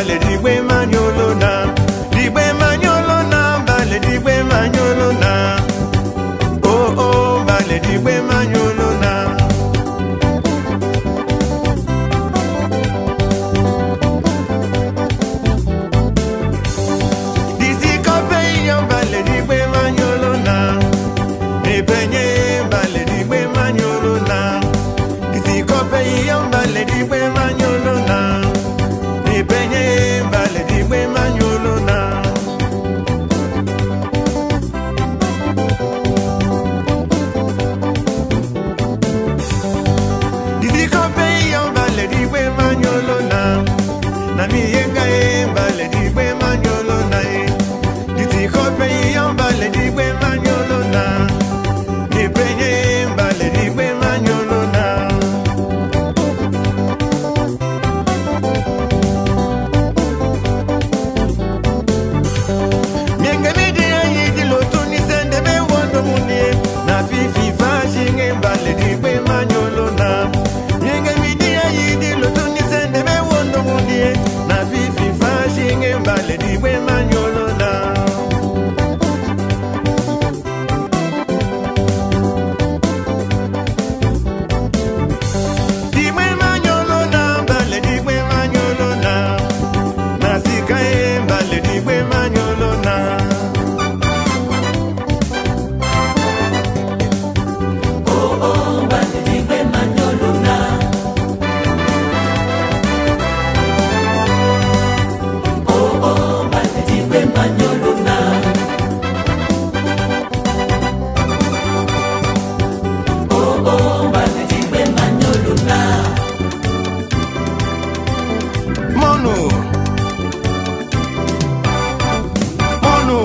bale digwe manyolo na. Digwe manyolo na, bale digwe manyolo na. Oh oh, bale digwe manyolo na. Disi kope yo bale digwe manyolo na. Me penye bale digwe manyolo na. Disi kope yo bale digwe manyolo na. Me penye bale digwe manyolo na. Disi kope yo bale digwe manyolo na. Na mi yenga e bale digwe manyolo na e. Disi kope yo bale digwe manyolo na. Me penye bale digwe manyolo na. Mienga media yidi loto ni sende me wondo munie. Na fifi fashinge bale digwe manyolo na. Mienga media yidi loto ni sende me wondo munie. Na fifi fashinge bale digwe manyolo na. Digwe manyolo na, bale digwe manyolo na. Nasika e bale digwe manyolo na. Mono. Mono.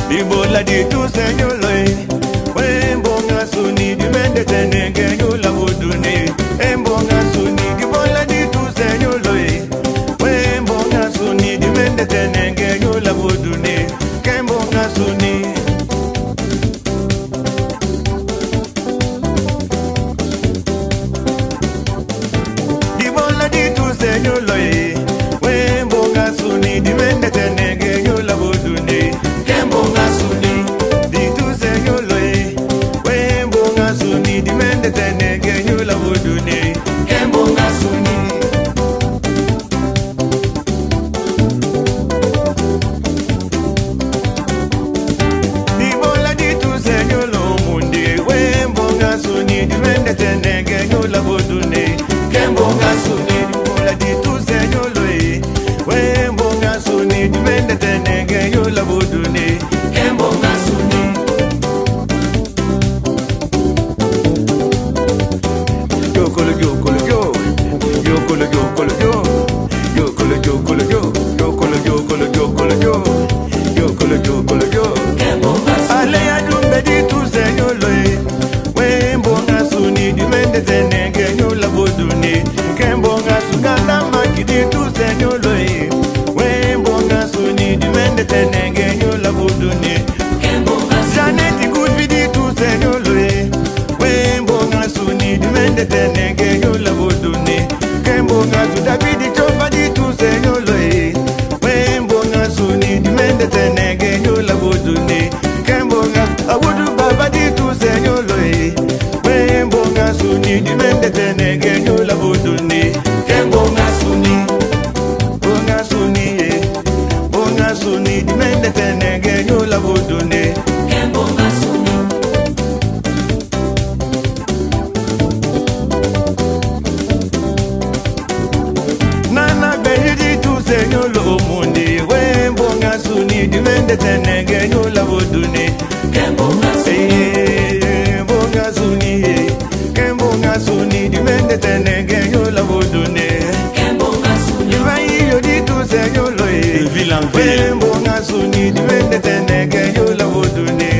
Ibola di tu señolo Wembonga suni di mende tenenge yola wodune Embonga suni di bola di tu señolo Wembonga suni di mende tenenge yola wodune Kembonga suni Di bola di tu señolo Wembonga suni di mende tenenge yola wodune Kembonga suni di tu señolo Wembonga suni di mende tenenge yola wodune Kembonga suni Di bola di tu señolo mundi Wembonga suni di mende tenenge yola wodune Kembonga suni di bola di tu señolo Wembonga suni di mende tenenge yola wodune Kembonga suni Yo kolo yo kolo yo Yo kolo yo kolo yo Yo kolo yo kolo yo Yo kolo yo kolo yo kolo yo Yo kolo yo kolo yo Ale ya dumbe di tu señolo Wembonga suni di mende tenenge yola wodune Kembonga suganda maki di tu señolo Wembonga suni di mende tenenge yola wodune Janeti kufi di tu señolo Wembonga suni di mende tenenge yola wodune Kembonga su Davidi chofa di tu señolo Wembonga suni di mende tenenge yola wodune Kembonga awudu baba di tu señolo Wembonga suni di mende tenenge yola wodune Kembonga suni Bonga suni Bonga suni di mende tenenge yola wodune Kembonga suni Nana behi di tu señolo mundi Wembonga suni di mende tenenge yola wodune Kembonga suni Bonga suni Kembonga suni di mende tenenge yola wodune Kembonga suni Ivayi yo di tu señolo Wembonga suni di mende tenenge yola wodune